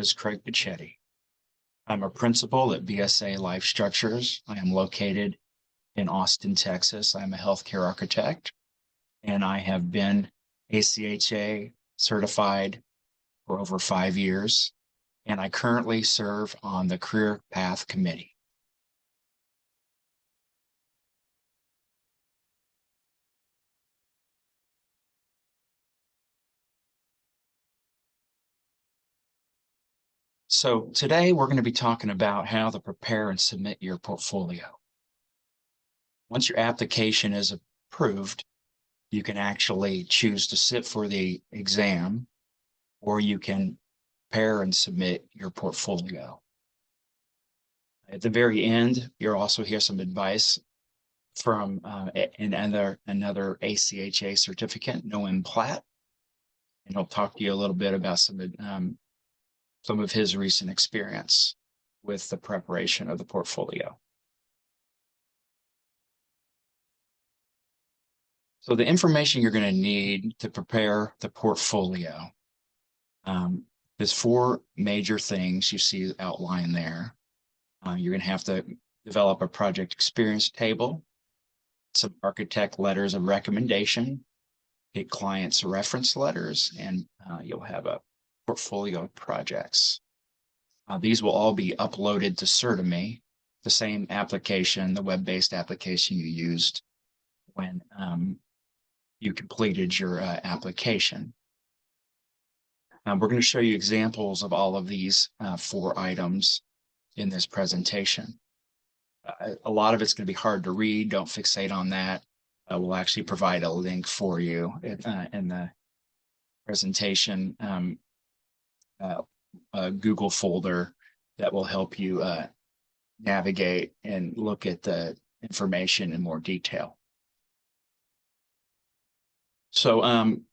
is Craig Puccetti. I'm a principal at BSA Life Structures. I am located in Austin, Texas. I'm a healthcare architect, and I have been ACHA certified for over 5 years, and I currently serve on the Career Path Committee. So today we're going to be talking about how to prepare and submit your portfolio. Once your application is approved, you can actually choose to sit for the exam, or you can prepare and submit your portfolio. At the very end, you'll also hear some advice from another ACHA certificant, Noam Platt, and he'll talk to you a little bit about some of his recent experience with the preparation of the portfolio. So the information you're going to need to prepare the portfolio, there's 4 major things you see outlined there. You're going to have to develop a project experience table, some architect letters of recommendation, get clients reference letters, and you'll have a portfolio of projects. These will all be uploaded to Certimi, the same application, the web-based application you used when you completed your application. We're going to show you examples of all of these 4 items in this presentation. A lot of it's going to be hard to read. Don't fixate on that. We'll actually provide a link for you in the presentation, a Google folder that will help you navigate and look at the information in more detail. So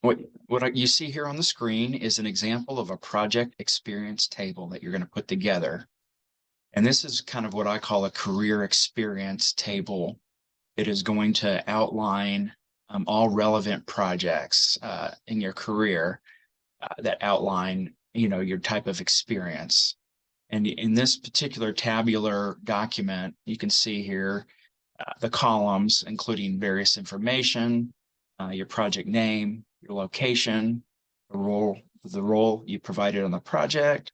what you see here on the screen is an example of a project experience table that you're going to put together. And this is kind of what I call a career experience table. It is going to outline all relevant projects in your career that outline, your type of experience. And in this particular tabular document, you can see here the columns, including various information, your project name, your location, the role you provided on the project,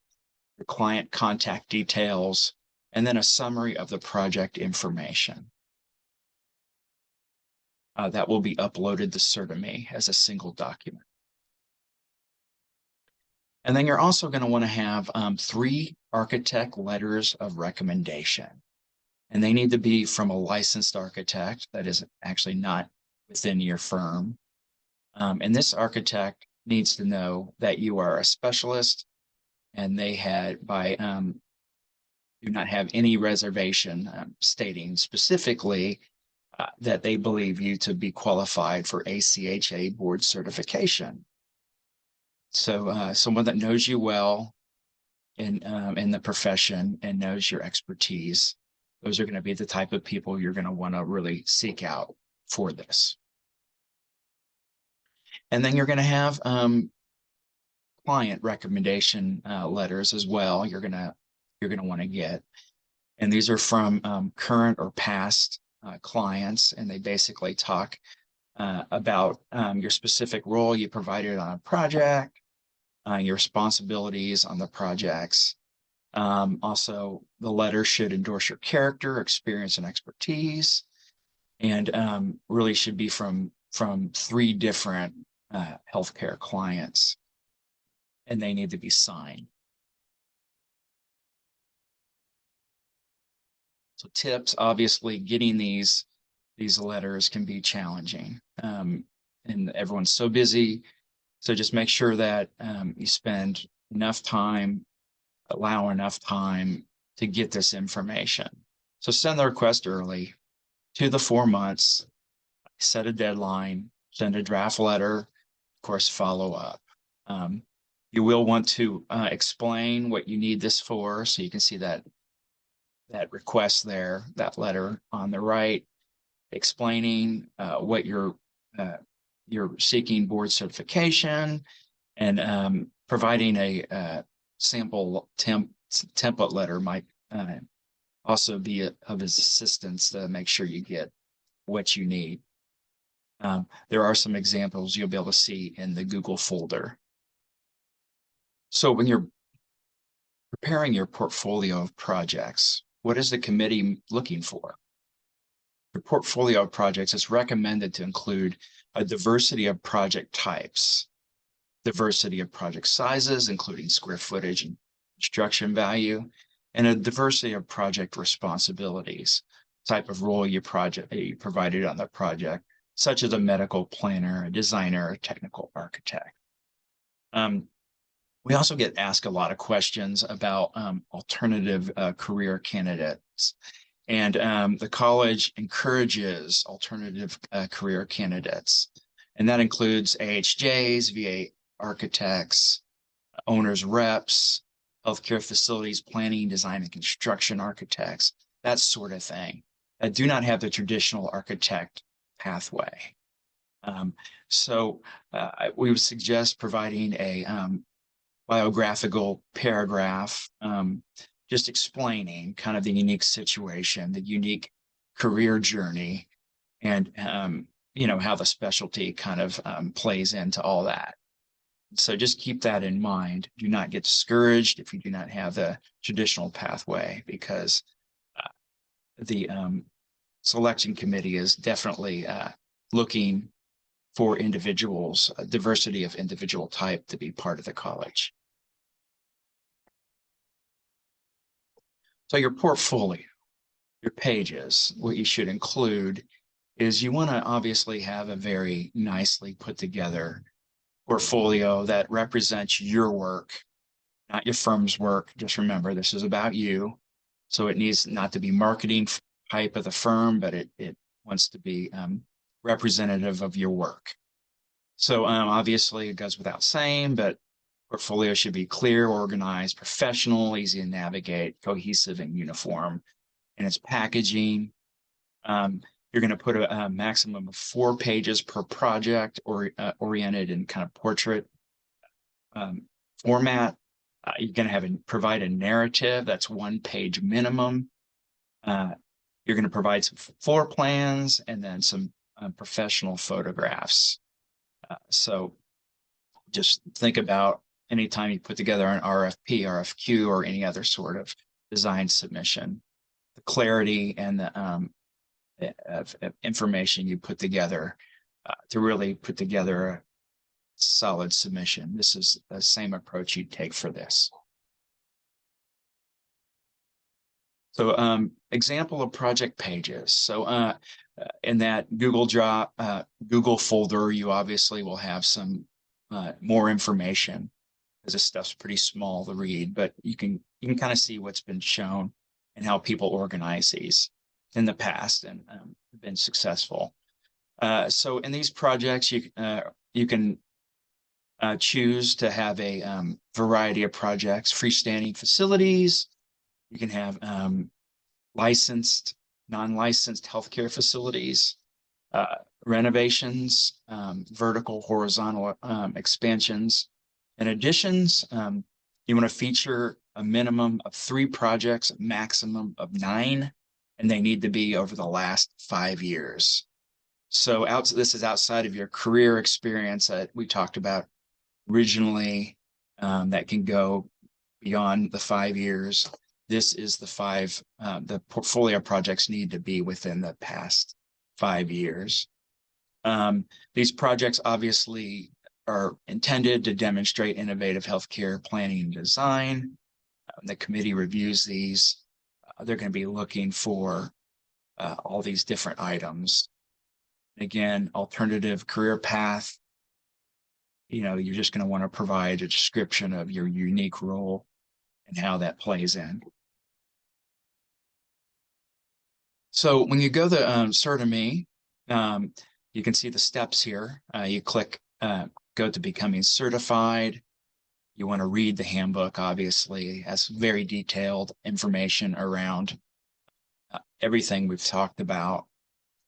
your client contact details, and then a summary of the project information. That will be uploaded to Certimi as a single document. And then you're also going to want to have 3 architect letters of recommendation. And they need to be from a licensed architect that is actually not within your firm. And this architect needs to know that you are a specialist, and they do not have any reservation stating specifically that they believe you to be qualified for ACHA board certification. So someone that knows you well in the profession and knows your expertise, those are going to be the type of people you're going to want to really seek out for this. And then you're going to have client recommendation letters as well. You're going to want to get, and these are from current or past clients, and they basically talk about your specific role you provided on a project, your responsibilities on the projects. Also, the letter should endorse your character, experience, and expertise, and really should be from 3 different healthcare clients, and they need to be signed. So tips, obviously, getting these letters can be challenging, and everyone's so busy. So just make sure that you spend enough time, allow enough time to get this information. So send the request early, 2 to 4 months, set a deadline, send a draft letter, of course, follow up. You will want to explain what you need this for, so you can see that request there, that letter on the right, explaining what you're seeking board certification, and providing a sample template letter might also be of assistance to make sure you get what you need. There are some examples you'll be able to see in the Google folder. So when you're preparing your portfolio of projects, what is the committee looking for? Your portfolio of projects is recommended to include a diversity of project types, diversity of project sizes, including square footage and construction value, and a diversity of project responsibilities, type of role you provided on the project, such as a medical planner, a designer, a technical architect. We also get asked a lot of questions about alternative career candidates. And the college encourages alternative career candidates. And that includes AHJs, VA architects, owners reps, healthcare facilities planning, design and construction architects, that sort of thing, that do not have the traditional architect pathway. So we would suggest providing a biographical paragraph, just explaining kind of the unique situation, the unique career journey, and you know, how the specialty kind of plays into all that. So just keep that in mind. Do not get discouraged if you do not have the traditional pathway, because the selection committee is definitely looking for individuals, a diversity of individual type to be part of the college. So your portfolio, your pages, what you should include is you want to obviously have a very nicely put together portfolio that represents your work, not your firm's work. Just remember, this is about you. So it needs not to be marketing hype of the firm, but it wants to be representative of your work. So obviously it goes without saying, but portfolio should be clear, organized, professional, easy to navigate, cohesive, and uniform in its packaging. You're going to put a maximum of 4 pages per project, or oriented in kind of portrait format. You're going to provide a narrative that's 1 page minimum. You're going to provide some floor plans and then some professional photographs. So just think about anytime you put together an RFP, RFQ, or any other sort of design submission, the clarity and the of information you put together to really put together a solid submission. This is the same approach you'd take for this. So example of project pages. So in that Google folder, you obviously will have some more information, because this stuff's pretty small to read, but you can kind of see what's been shown and how people organize these in the past and been successful. So in these projects, you can choose to have a variety of projects, freestanding facilities. You can have licensed, non-licensed healthcare facilities, renovations, vertical, horizontal expansions, and additions. You want to feature a minimum of 3 projects, a maximum of 9, and they need to be over the last 5 years. So this is outside of your career experience that we talked about originally, that can go beyond the 5 years. This is the portfolio projects need to be within the past 5 years. These projects obviously are intended to demonstrate innovative healthcare planning and design. The committee reviews these. They're going to be looking for all these different items. Again, alternative career path. You know, you're just going to want to provide a description of your unique role and how that plays in. So when you go to CertiMe, you can see the steps here. You click go to becoming certified. You want to read the handbook, obviously. It has very detailed information around everything we've talked about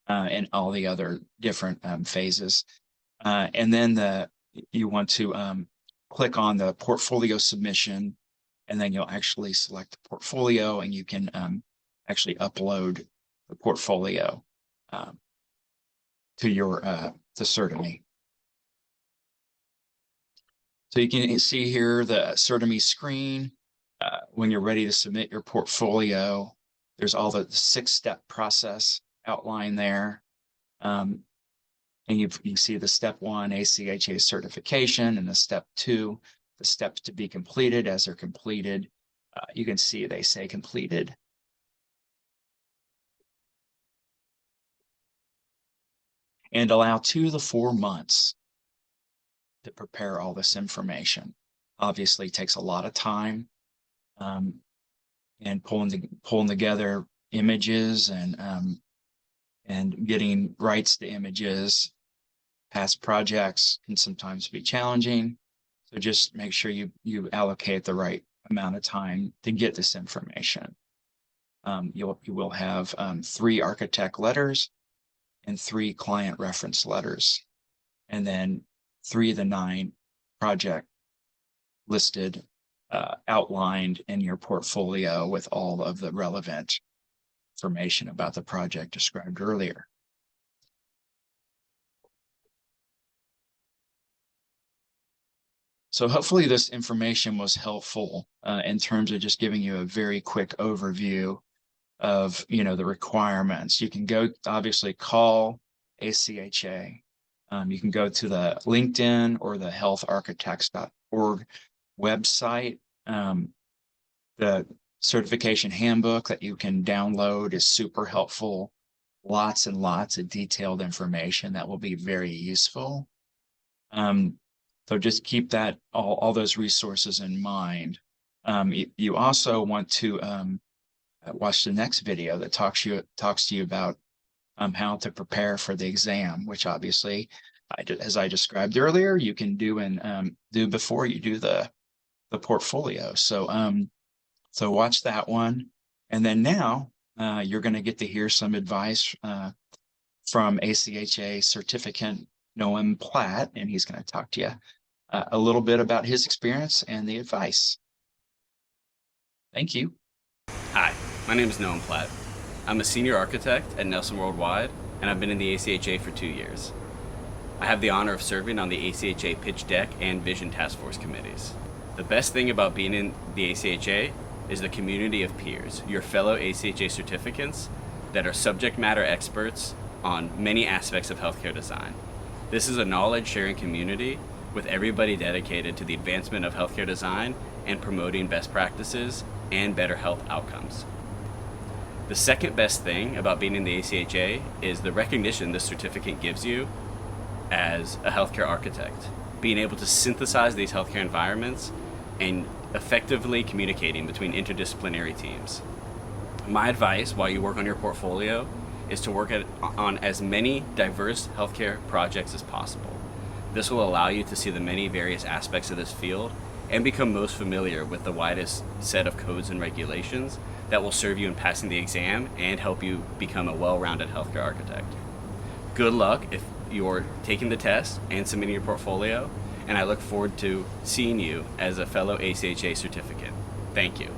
and all the other different phases. And then you want to click on the portfolio submission and then you'll actually select the portfolio, and you can actually upload the portfolio to your to Certimi. So you can see here the Certimi screen. When you're ready to submit your portfolio, there's all the 6-step process outlined there. And you see the step 1 ACHA certification, and the step 2, the steps to be completed. As they're completed, you can see they say completed. And allow 2 to 4 months to prepare all this information. Obviously, it takes a lot of time, and pulling together images and getting rights to images. Past projects can sometimes be challenging, so just make sure you allocate the right amount of time to get this information. You will have 3 architect letters and 3 client reference letters, and then 3 of the 9 project listed, outlined in your portfolio with all of the relevant information about the project described earlier. So hopefully this information was helpful in terms of just giving you a very quick overview of, the requirements. You can go, obviously, call ACHA. You can go to the LinkedIn or the healtharchitects.org website. The certification handbook that you can download is super helpful. Lots and lots of detailed information that will be very useful. So just keep that all those resources in mind. You also want to watch the next video that talks to you about how to prepare for the exam, which obviously, as I described earlier, you can do before you do the portfolio. So watch that one, and then now you're going to get to hear some advice from ACHA Certificant Noam Platt, and he's going to talk to you a little bit about his experience and the advice. Thank you. Hi, my name is Noam Platt. I'm a senior architect at Nelson Worldwide, and I've been in the ACHA for 2 years. I have the honor of serving on the ACHA Pitch Deck and Vision Task Force committees. The best thing about being in the ACHA is the community of peers, your fellow ACHA certificants that are subject matter experts on many aspects of healthcare design. This is a knowledge-sharing community with everybody dedicated to the advancement of healthcare design and promoting best practices and better health outcomes. The second best thing about being in the ACHA is the recognition this certificate gives you as a healthcare architect, being able to synthesize these healthcare environments and effectively communicating between interdisciplinary teams. My advice while you work on your portfolio is to work on as many diverse healthcare projects as possible. This will allow you to see the many various aspects of this field and become most familiar with the widest set of codes and regulations that will serve you in passing the exam and help you become a well-rounded healthcare architect. Good luck if you're taking the test and submitting your portfolio, and I look forward to seeing you as a fellow ACHA certificate. Thank you.